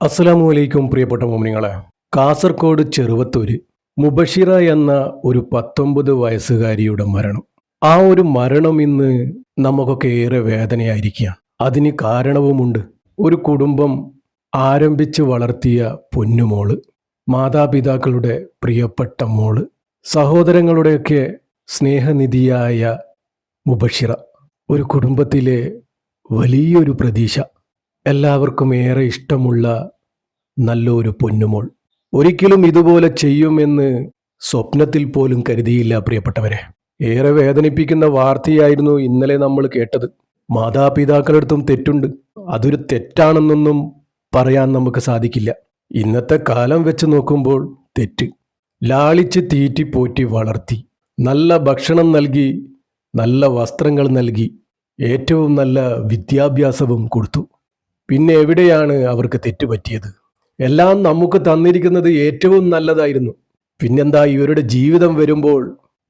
അസ്സലാമു അലൈക്കും പ്രിയപ്പെട്ട മോമിനിങ്ങളെ. കാസർഗോഡ് ചെറുവത്തൂര് മുബഷിറ എന്ന ഒരു 19 വയസ്സുകാരിയുടെ മരണം. ആ ഒരു മരണം ഇന്ന് നമുക്കൊക്കെ ഏറെ വേദനയായിരിക്കുകയാണ്. അതിന് കാരണവുമുണ്ട്. ഒരു കുടുംബം ആരംഭിച്ച് വളർത്തിയ പൊന്നുമോള്, മാതാപിതാക്കളുടെ പ്രിയപ്പെട്ട മോള്, സഹോദരങ്ങളുടെയൊക്കെ സ്നേഹനിധിയായ മുബഷിറ, ഒരു കുടുംബത്തിലെ വലിയൊരു പ്രതീക്ഷ, എല്ലാവർക്കും ഏറെ ഇഷ്ടമുള്ള നല്ലൊരു പൊന്നുമോൾ. ഒരിക്കലും ഇതുപോലെ ചെയ്യുമെന്ന് സ്വപ്നത്തിൽ പോലും കരുതിയില്ല പ്രിയപ്പെട്ടവരെ. ഏറെ വേദനിപ്പിക്കുന്ന വാർത്തയായിരുന്നു ഇന്നലെ നമ്മൾ കേട്ടത്. മാതാപിതാക്കളടുത്തും തെറ്റുണ്ട്. അതൊരു തെറ്റാണെന്നൊന്നും പറയാൻ നമുക്ക് സാധിക്കില്ല. ഇന്നത്തെ കാലം വെച്ച് നോക്കുമ്പോൾ തെറ്റ്. ലാളിച്ച് തീറ്റി പോറ്റി വളർത്തി, നല്ല ഭക്ഷണം നൽകി, നല്ല വസ്ത്രങ്ങൾ നൽകി, ഏറ്റവും നല്ല വിദ്യാഭ്യാസവും കൊടുത്തു. പിന്നെ എവിടെയാണ് അവർക്ക് തെറ്റുപറ്റിയത്? എല്ലാം നമുക്ക് തന്നിരിക്കുന്നത് ഏറ്റവും നല്ലതായിരുന്നു. പിന്നെന്താ ഇവരുടെ ജീവിതം വരുമ്പോൾ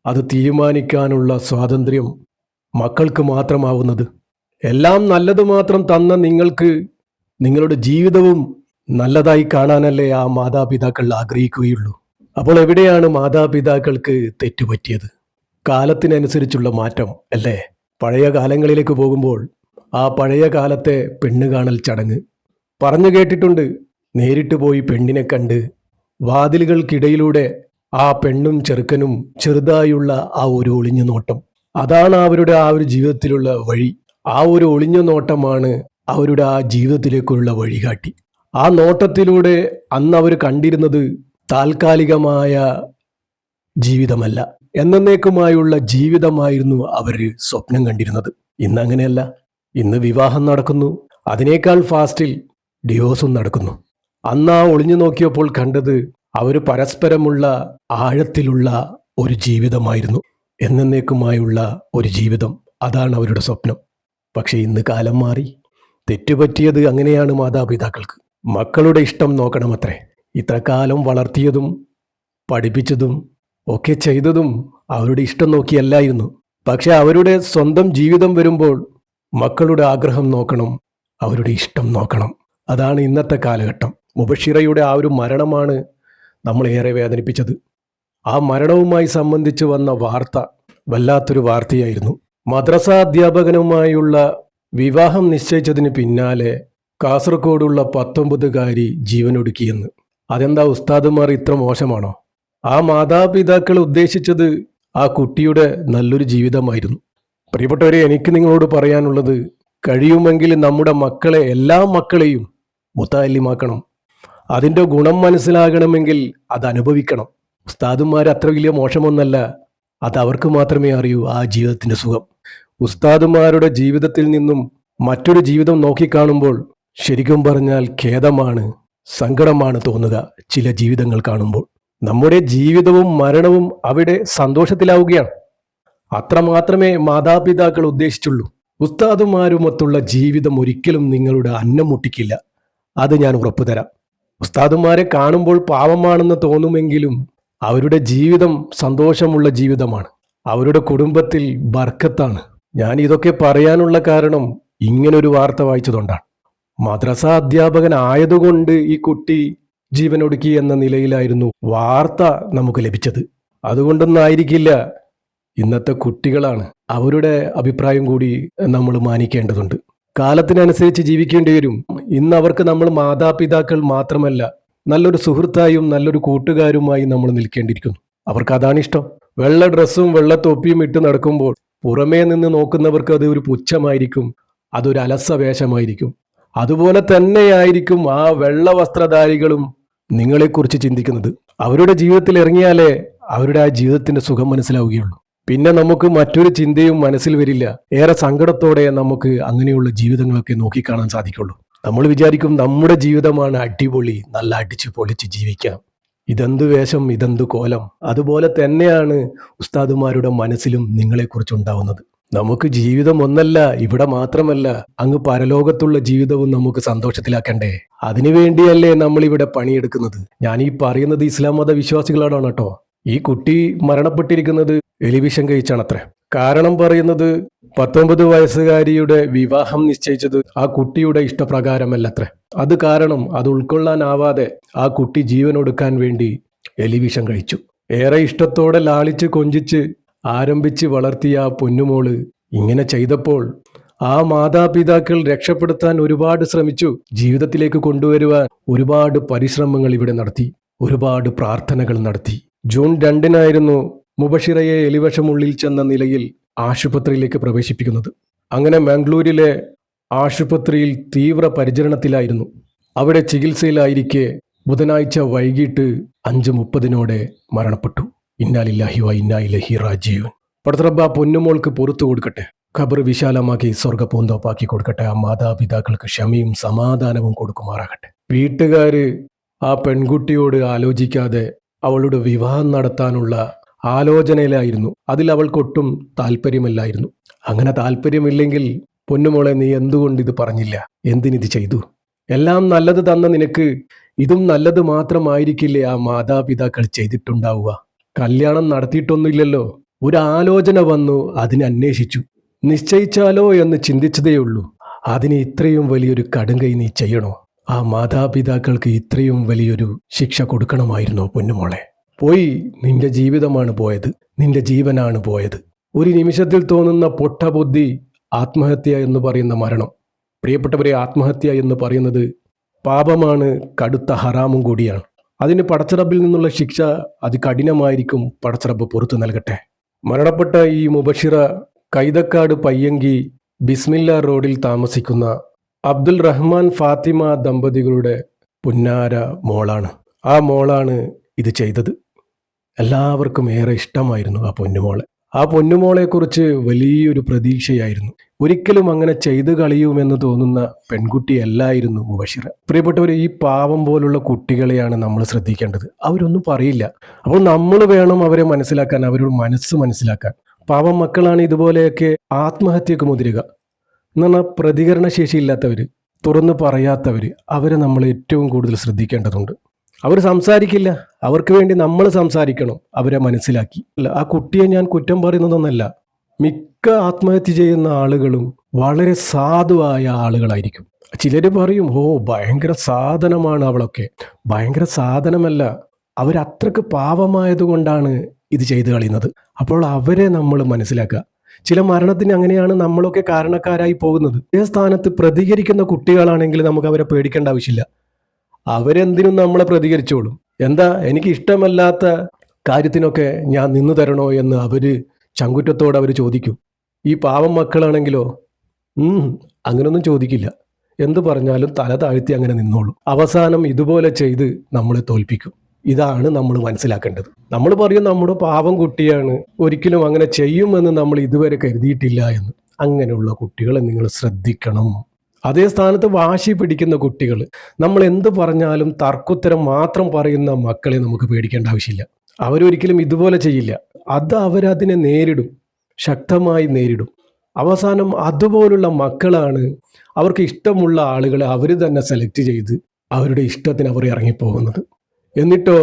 അത് തീരുമാനിക്കാനുള്ള സ്വാതന്ത്ര്യം മക്കൾക്ക് മാത്രമാവുന്നത്? എല്ലാം നല്ലത് മാത്രം തന്ന നിങ്ങൾക്ക് നിങ്ങളുടെ ജീവിതവും നല്ലതായി കാണാനല്ലേ ആ മാതാപിതാക്കൾ ആഗ്രഹിക്കുകയുള്ളൂ. അപ്പോൾ എവിടെയാണ് മാതാപിതാക്കൾക്ക് തെറ്റുപറ്റിയത്? കാലത്തിനനുസരിച്ചുള്ള മാറ്റം അല്ലേ? പഴയ കാലങ്ങളിലേക്ക് പോകുമ്പോൾ ആ പഴയ കാലത്തെ പെണ്ണ് കാണൽ ചടങ്ങ് പറഞ്ഞു കേട്ടിട്ടുണ്ട്. നേരിട്ട് പോയി പെണ്ണിനെ കണ്ട് വാതിലുകൾക്കിടയിലൂടെ ആ പെണ്ണും ചെറുക്കനും ചെറുതായുള്ള ആ ഒരു ഒളിഞ്ഞു നോട്ടം, അതാണ് അവരുടെ ആ ഒരു ജീവിതത്തിലുള്ള വഴി. ആ ഒരു ഒളിഞ്ഞു നോട്ടമാണ് അവരുടെ ആ ജീവിതത്തിലേക്കുള്ള വഴികാട്ടി. ആ നോട്ടത്തിലൂടെ അന്ന് അവർ കണ്ടിരുന്നത് താൽക്കാലികമായ ജീവിതമല്ല, എന്നേക്കുമായുള്ള ജീവിതമായിരുന്നു അവർ സ്വപ്നം കണ്ടിരുന്നത്. ഇന്നങ്ങനെയല്ല. ഇന്ന് വിവാഹം നടക്കുന്നു, അതിനേക്കാൾ ഫാസ്റ്റിൽ ഡിവോഴ്സും നടക്കുന്നു. അന്ന് ആ ഒളിഞ്ഞു നോക്കിയപ്പോൾ കണ്ടത് അവർ പരസ്പരമുള്ള ആഴത്തിലുള്ള ഒരു ജീവിതമായിരുന്നു, എന്നേക്കുമായുള്ള ഒരു ജീവിതം. അതാണ് അവരുടെ സ്വപ്നം. പക്ഷേ ഇന്ന് കാലം മാറി. തെറ്റുപറ്റിയത് അങ്ങനെയാണ് മാതാപിതാക്കൾക്ക്. മക്കളുടെ ഇഷ്ടം നോക്കണമത്രേ. ഇത്ര കാലം വളർത്തിയതും പഠിപ്പിച്ചതും ഒക്കെ ചെയ്തതും അവരുടെ ഇഷ്ടം നോക്കിയല്ലായിരുന്നു. പക്ഷെ അവരുടെ സ്വന്തം ജീവിതം വരുമ്പോൾ മക്കളുടെ ആഗ്രഹം നോക്കണം, അവരുടെ ഇഷ്ടം നോക്കണം. അതാണ് ഇന്നത്തെ കാലഘട്ടം. മുബഷിറയുടെ ആ ഒരു മരണമാണ് നമ്മളേറെ വേദനിപ്പിച്ചത്. ആ മരണവുമായി സംബന്ധിച്ച് വന്ന വാർത്ത വല്ലാത്തൊരു വാർത്തയായിരുന്നു. മദ്രസ അധ്യാപകനുമായുള്ള വിവാഹം നിശ്ചയിച്ചതിന് പിന്നാലെ കാസർഗോഡുള്ള 19കാരി ജീവനൊടുക്കിയെന്ന്. അതെന്താ ഉസ്താദുമാർ ഇത്ര മോശമാണോ? ആ മാതാപിതാക്കൾ ഉദ്ദേശിച്ചത് ആ കുട്ടിയുടെ നല്ലൊരു ജീവിതമായിരുന്നു. പ്രിയപ്പെട്ടവരെ, എനിക്ക് നിങ്ങളോട് പറയാനുള്ളത്, കഴിയുമെങ്കിൽ നമ്മുടെ മക്കളെ, എല്ലാ മക്കളെയും മുത്തഅല്ലിമാക്കണം. അതിൻ്റെ ഗുണം മനസ്സിലാകണമെങ്കിൽ അത് അനുഭവിക്കണം. ഉസ്താദുമാർ അത്ര വലിയ മോശമൊന്നല്ല. അത് അവർക്ക് മാത്രമേ അറിയൂ ആ ജീവിതത്തിൻ്റെ സുഖം. ഉസ്താദുമാരുടെ ജീവിതത്തിൽ നിന്നും മറ്റൊരു ജീവിതം നോക്കിക്കാണുമ്പോൾ ശരിക്കും പറഞ്ഞാൽ ഖേദമാണ്, സങ്കടമാണ് തോന്നുക ചില ജീവിതങ്ങൾ കാണുമ്പോൾ. നമ്മുടെ ജീവിതവും മരണവും അവിടെ സന്തോഷത്തിലാവുകയാണ്. അത്രമാത്രമേ മാതാപിതാക്കൾ ഉദ്ദേശിച്ചുള്ളൂ. ഉസ്താദുമാരുമൊത്തുള്ള ജീവിതം ഒരിക്കലും നിങ്ങളുടെ അന്നം മുട്ടിക്കില്ല. അത് ഞാൻ ഉറപ്പു തരാം. ഉസ്താദുമാരെ കാണുമ്പോൾ പാവമാണെന്ന് തോന്നുമെങ്കിലും അവരുടെ ജീവിതം സന്തോഷമുള്ള ജീവിതമാണ്. അവരുടെ കുടുംബത്തിൽ ബർക്കത്താണ്. ഞാൻ ഇതൊക്കെ പറയാനുള്ള കാരണം ഇങ്ങനൊരു വാർത്ത വായിച്ചതുകൊണ്ടാണ്. മദ്രസ അധ്യാപകനായതുകൊണ്ട് ഈ കുട്ടി ജീവനൊടുക്കി എന്ന നിലയിലായിരുന്നു വാർത്ത നമുക്ക് ലഭിച്ചത്. അതുകൊണ്ടൊന്നായിരിക്കില്ല. ഇന്നത്തെ കുട്ടികളാണ്. അവരുടെ അഭിപ്രായം കൂടി നമ്മൾ മാനിക്കേണ്ടതുണ്ട്. കാലത്തിനനുസരിച്ച് ജീവിക്കേണ്ടി വരും. ഇന്ന് അവർക്ക് നമ്മൾ മാതാപിതാക്കൾ മാത്രമല്ല, നല്ലൊരു സുഹൃത്തായും നല്ലൊരു കൂട്ടുകാരുമായി നമ്മൾ നിൽക്കേണ്ടിയിരിക്കുന്നു. അവർക്ക് അതാണ് ഇഷ്ടം. വെള്ള ഡ്രസ്സും വെള്ള തൊപ്പിയും ഇട്ട് നടക്കുമ്പോൾ പുറമേ നിന്ന് നോക്കുന്നവർക്ക് അത് ഒരു പുച്ഛമായിരിക്കും, അതൊരു അലസ വേഷമായിരിക്കും. അതുപോലെ തന്നെയായിരിക്കും ആ വെള്ള വസ്ത്രധാരികളും നിങ്ങളെക്കുറിച്ച് ചിന്തിക്കുന്നത്. അവരുടെ ജീവിതത്തിൽ ഇറങ്ങിയാലേ അവരുടെ ആ ജീവിതത്തിന്റെ സുഖം മനസ്സിലാവുകയുള്ളൂ. പിന്നെ നമുക്ക് മറ്റൊരു ചിന്തയും മനസ്സിൽ വരില്ല. ഏറെ സങ്കടത്തോടെ നമുക്ക് അങ്ങനെയുള്ള ജീവിതങ്ങളൊക്കെ നോക്കിക്കാണാൻ സാധിക്കുള്ളൂ. നമ്മൾ വിചാരിക്കും നമ്മുടെ ജീവിതമാണ് അടിപൊളി, നല്ല അടിച്ചു പൊളിച്ച് ജീവിക്കാം, ഇതെന്ത് വേഷം, ഇതെന്ത് കോലം. അതുപോലെ തന്നെയാണ് ഉസ്താദുമാരുടെ മനസ്സിലും നിങ്ങളെക്കുറിച്ച് ഉണ്ടാവുന്നത്. നമുക്ക് ജീവിതം ഒന്നല്ല, ഇവിടെ മാത്രമല്ല, അങ്ങ് പരലോകത്തുള്ള ജീവിതവും നമുക്ക് സന്തോഷത്തിലാക്കണ്ടേ? അതിനുവേണ്ടിയല്ലേ നമ്മളിവിടെ പണിയെടുക്കുന്നത്. ഞാൻ ഈ പറയുന്നത് ഇസ്ലാം മത വിശ്വാസികളാണ് കേട്ടോ. ഈ കുട്ടി മരണപ്പെട്ടിരിക്കുന്നത് എലിവിഷം കഴിച്ചാണത്രേ. കാരണം പറയുന്നത് 19 വയസ്സുകാരിയുടെ വിവാഹം നിശ്ചയിച്ചത് ആ കുട്ടിയുടെ ഇഷ്ടപ്രകാരമല്ലത്രേ. അത് കാരണം അത് ഉൾക്കൊള്ളാനാവാതെ ആ കുട്ടി ജീവനൊടുക്കാൻ വേണ്ടി എലിവിഷം കഴിച്ചു. ഏറെ ഇഷ്ടത്തോടെ ലാളിച്ച് കൊഞ്ചിച്ച് ആരംഭിച്ച് വളർത്തിയ ആ പൊന്നുമോള് ഇങ്ങനെ ചെയ്തപ്പോൾ ആ മാതാപിതാക്കൾ രക്ഷപ്പെടുത്താൻ ഒരുപാട് ശ്രമിച്ചു. ജീവിതത്തിലേക്ക് കൊണ്ടുവരുവാൻ ഒരുപാട് പരിശ്രമങ്ങൾ ഇവിടെ നടത്തി, ഒരുപാട് പ്രാർത്ഥനകൾ നടത്തി. ജൂൺ 2-നായിരുന്നു മുബഷിറയെ എലിവിഷമുള്ളിൽ ചെന്ന നിലയിൽ ആശുപത്രിയിലേക്ക് പ്രവേശിപ്പിക്കുന്നത്. അങ്ങനെ മംഗളൂരിലെ ആശുപത്രിയിൽ തീവ്ര പരിചരണത്തിലായിരുന്നു. അവിടെ ചികിത്സയിലായിരിക്കെ ബുധനാഴ്ച വൈകിട്ട് 5:30 മരണപ്പെട്ടു. ഇന്നാ ലില്ലാഹി വ ഇന്നാ ഇലൈഹി റാജിഊൻ. പടച്ചറബ്ബ് ആ പൊന്നുമോൾക്ക് പുറത്തു കൊടുക്കട്ടെ, ഖബർ വിശാലമാക്കി സ്വർഗ്ഗ പൂന്തോപ്പാക്കി കൊടുക്കട്ടെ. ആ മാതാപിതാക്കൾക്ക് ക്ഷമയും സമാധാനവും കൊടുക്കുമാറാകട്ടെ. വീട്ടുകാര് ആ പെൺകുട്ടിയോട് ആലോചിക്കാതെ അവളുടെ വിവാഹം നടത്താനുള്ള ആലോചനയിലായിരുന്നു. അതിൽ അവൾക്കൊട്ടും താല്പര്യമില്ലായിരുന്നു. അങ്ങനെ താല്പര്യമില്ലെങ്കിൽ പൊന്നുമോളെ, നീ എന്തുകൊണ്ട് ഇത് പറഞ്ഞില്ല? എന്തിനിത് ചെയ്തു? എല്ലാം നല്ലത് തന്ന നിനക്ക് ഇതും നല്ലത് മാത്രമായിരിക്കില്ലേ ആ മാതാപിതാക്കൾ ചെയ്തിട്ടുണ്ടാവുക? കല്യാണം നടത്തിയിട്ടൊന്നുമില്ലല്ലോ. ഒരു ആലോചന വന്നു, അതിനെ അന്വേഷിച്ചു, നിശ്ചയിച്ചാലോ എന്ന് ചിന്തിച്ചതേയുള്ളൂ. അതിന് ഇത്രയും വലിയൊരു കടുങ്കൈ നീ ചെയ്യണോ? ആ മാതാപിതാക്കൾക്ക് ഇത്രയും വലിയൊരു ശിക്ഷ കൊടുക്കണമായിരുന്നോ പൊന്നുമോളെ? പോയി, നിന്റെ ജീവിതമാണ് പോയത്, നിന്റെ ജീവനാണ് പോയത്. ഒരു നിമിഷത്തിൽ തോന്നുന്ന പൊട്ടബുദ്ധി ആത്മഹത്യ എന്ന് പറയുന്ന മരണം. പ്രിയപ്പെട്ടവരെ, ആത്മഹത്യ എന്ന് പറയുന്നത് പാപമാണ്, കടുത്ത ഹറാമും കൂടിയാണ്. അതിന് പടച്ചറബിൽ നിന്നുള്ള ശിക്ഷ അതികഠിനമായിരിക്കും. പടച്ചറബ് പുറത്തു നൽകട്ടെ. മരണപ്പെട്ട ഈ മുബഷിറ കൈതക്കാട് പയ്യങ്കി ബിസ്മില്ല റോഡിൽ താമസിക്കുന്ന അബ്ദുൽ റഹ്മാൻ ഫാത്തിമ ദമ്പതികളുടെ പുന്നാര മോളാണ്. ആ മോളാണ് ഇത് ചെയ്തത്. എല്ലാവർക്കും ഏറെ ഇഷ്ടമായിരുന്നു ആ പൊന്നുമോളെ. ആ പൊന്നുമോളെക്കുറിച്ച് വലിയൊരു പ്രതീക്ഷയായിരുന്നു. ഒരിക്കലും അങ്ങനെ ചെയ്തു കളിയുമെന്ന് തോന്നുന്ന പെൺകുട്ടിയല്ലായിരുന്നു മുബഷിറ. പ്രിയപ്പെട്ടവർ, ഈ പാവം പോലുള്ള കുട്ടികളെയാണ് നമ്മൾ ശ്രദ്ധിക്കേണ്ടത്. അവരൊന്നും പറയില്ല. അപ്പോൾ നമ്മൾ വേണം അവരെ മനസ്സിലാക്കാൻ, അവരുടെ മനസ്സ് മനസ്സിലാക്കാൻ. പാവം മക്കളാണ് ഇതുപോലെയൊക്കെ ആത്മഹത്യക്ക് മുതിരുക എന്ന് പറഞ്ഞാൽ പ്രതികരണശേഷി ഇല്ലാത്തവർ, തുറന്നു പറയാത്തവർ, അവരെ നമ്മൾ ഏറ്റവും കൂടുതൽ ശ്രദ്ധിക്കേണ്ടതുണ്ട്. അവർ സംസാരിക്കില്ല, അവർക്ക് വേണ്ടി നമ്മൾ സംസാരിക്കണം, അവരെ മനസ്സിലാക്കി. അല്ല, ആ കുട്ടിയെ ഞാൻ കുറ്റം പറയുന്നതൊന്നല്ല. മിക്ക ആത്മഹത്യ ചെയ്യുന്ന ആളുകളും വളരെ സാധുവായ ആളുകളായിരിക്കും. ചിലർ പറയും, ഓ ഭയങ്കര സാധനമാണ് അവളൊക്കെ. ഭയങ്കര സാധനമല്ല, അവരത്രക്ക് പാവമായതുകൊണ്ടാണ് ഇത് ചെയ്തു കളയുന്നത്. അപ്പോൾ അവരെ നമ്മൾ മനസ്സിലാക്കുക. ചില മരണത്തിന് അങ്ങനെയാണ് നമ്മളൊക്കെ കാരണക്കാരായി പോകുന്നത്. ഈ സ്ഥാനത്ത് പ്രതികരിക്കുന്ന കുട്ടികളാണെങ്കിൽ നമുക്ക് അവരെ പേടിക്കേണ്ട ആവശ്യമില്ല. അവരെന്തിനും നമ്മളെ പ്രതികരിച്ചോളും. എന്താ, എനിക്ക് ഇഷ്ടമല്ലാത്ത കാര്യത്തിനൊക്കെ ഞാൻ നിന്നു തരണോ എന്ന് അവര് ചങ്കുറ്റത്തോടെ അവർ ചോദിക്കും. ഈ പാവം മക്കളാണെങ്കിലോ അങ്ങനൊന്നും ചോദിക്കില്ല. എന്തു പറഞ്ഞാലും തല താഴ്ത്തി അങ്ങനെ നിന്നോളും. അവസാനം ഇതുപോലെ ചെയ്ത് നമ്മളെ തോൽപ്പിക്കും. ഇതാണ് നമ്മൾ മനസ്സിലാക്കേണ്ടത്. നമ്മൾ പറയും നമ്മുടെ പാവം കുട്ടിയാണ്, ഒരിക്കലും അങ്ങനെ ചെയ്യുമെന്ന് നമ്മൾ ഇതുവരെ കരുതിയിട്ടില്ല എന്ന്. അങ്ങനെയുള്ള കുട്ടികളെ നിങ്ങൾ ശ്രദ്ധിക്കണം. അതേ സ്ഥാനത്ത് വാശി പിടിക്കുന്ന കുട്ടികൾ, നമ്മൾ എന്ത് പറഞ്ഞാലും തർക്കുത്തരം മാത്രം പറയുന്ന മക്കളെ നമുക്ക് പേടിക്കേണ്ട ആവശ്യമില്ല. അവരൊരിക്കലും ഇതുപോലെ ചെയ്യില്ല. അത് അവരതിനെ നേരിടും, ശക്തമായി നേരിടും. അവസാനം അതുപോലുള്ള മക്കളാണ് അവർക്ക് ഇഷ്ടമുള്ള ആളുകളെ അവർ തന്നെ സെലക്ട് ചെയ്ത് അവരുടെ ഇഷ്ടത്തിന് അവർ ഇറങ്ങിപ്പോകുന്നത്. എന്നിട്ടോ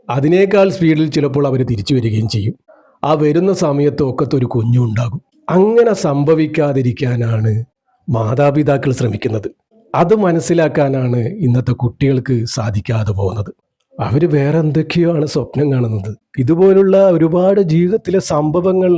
അതിനേക്കാൾ സ്പീഡിൽ ചിലപ്പോൾ അവർ തിരിച്ചു വരികയും ചെയ്യും. ആ വരുന്ന സമയത്ത് ഒക്കത്തൊരു കുഞ്ഞുണ്ടാകും. അങ്ങനെ സംഭവിക്കാതിരിക്കാനാണ് മാതാപിതാക്കൾ ശ്രമിക്കുന്നത്. അത് മനസ്സിലാക്കാനാണ് ഇന്നത്തെ കുട്ടികൾക്ക് സാധിക്കാതെ പോകുന്നത്. അവർ വേറെ എന്തൊക്കെയാണ് സ്വപ്നം കാണുന്നത്. ഇതുപോലുള്ള ഒരുപാട് ജീവിതത്തിലെ സംഭവങ്ങൾ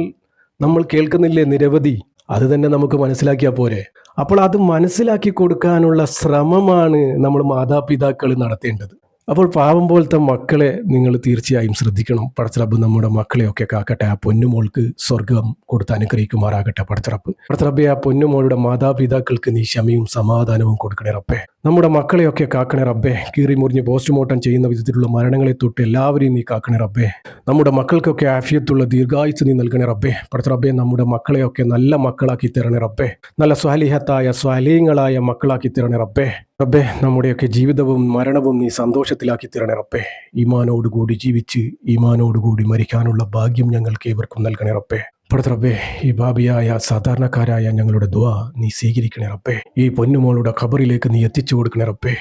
നമ്മൾ കേൾക്കുന്നില്ലേ, നിരവധി. അത് തന്നെ നമുക്ക് മനസ്സിലാക്കിയാൽ പോരെ. അപ്പോൾ അത് മനസ്സിലാക്കി കൊടുക്കാനുള്ള ശ്രമമാണ് നമ്മൾ മാതാപിതാക്കൾ നടത്തേണ്ടത്. അപ്പോൾ പാവം പോലത്തെ മക്കളെ നിങ്ങൾ തീർച്ചയായും ശ്രദ്ധിക്കണം. പടച്ചറബ് നമ്മുടെ മക്കളെയൊക്കെ കാക്കട്ടെ. ആ പൊന്നുമോൾക്ക് സ്വർഗം കൊടുത്ത് അനുഗ്രഹിക്കുമാറാകട്ടെ പടച്ചറബ്. പടച്ചറബെ, ആ പൊന്നുമോളുടെ മാതാപിതാക്കൾക്ക് നീ ക്ഷമയും സമാധാനവും കൊടുക്കണേ റബ്ബേ. നമ്മുടെ മക്കളെയൊക്കെ കാക്കണേ റബ്ബേ. കീറി മുറിഞ്ഞ് പോസ്റ്റ്മോർട്ടം ചെയ്യുന്ന വിധത്തിലുള്ള മരണങ്ങളെ തൊട്ട് എല്ലാവരെയും നീ കാക്കണേ റബ്ബേ. നമ്മുടെ മക്കൾക്കൊക്കെ ആഫിയത്തുള്ള ദീർഘായുസ് നീ നൽകണേ റബ്ബേ. പടച്ചറബെ, നമ്മുടെ മക്കളെയൊക്കെ നല്ല മക്കളാക്കി തരണേ റബ്ബേ. നല്ല സ്വാലിഹത്തായ സ്വാലീങ്ങളായ മക്കളാക്കി തരണേ റബ്ബേ. റബ്ബേ, നമ്മുടെയൊക്കെ ജീവിതവും മരണവും നീ സന്തോഷത്തിലാക്കി തരണേ റബ്ബേ. ഈമാനോടുകൂടി ജീവിച്ച് ഈമാനോടുകൂടി മരിക്കാനുള്ള ഭാഗ്യം ഞങ്ങൾക്ക് ഏവർക്കും നൽകണേ റബ്ബേ. പടച്ചറബേ, ഈ ബാബിയായ സാധാരണക്കാരായ ഞങ്ങളുടെ ദുആ നീ സ്വീകരിക്കണേ റബ്ബേ. ഈ പൊന്നുമോളുടെ ഖബറിലേക്ക് നീ എത്തിച്ചു കൊടുക്കണേ റബ്ബേ.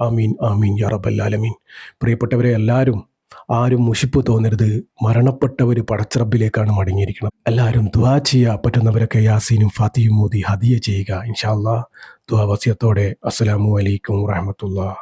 ആമീൻ ആമീൻ യാ റബ്ബൽ ആലമീൻ. പ്രിയപ്പെട്ടവരെ, എല്ലാവരും ആരും മുഷിപ്പ് തോന്നരുത്. മരണപ്പെട്ടവർ പടച്ചിറപ്പിലേക്കാണ് മടങ്ങിയിരിക്കുന്നത്. എല്ലാവരും ദുആ ചെയ്യുക. പറ്റുന്നവരൊക്കെ യാസീനും ഫാത്തിയും മോദി ഹദിയ ചെയ്യുക. ഇൻഷാ അല്ലാഹ്. ദുആ വസിയത്തോടെ അസ്സലാമു അലൈക്കും വറഹ്മത്തുള്ളാഹി.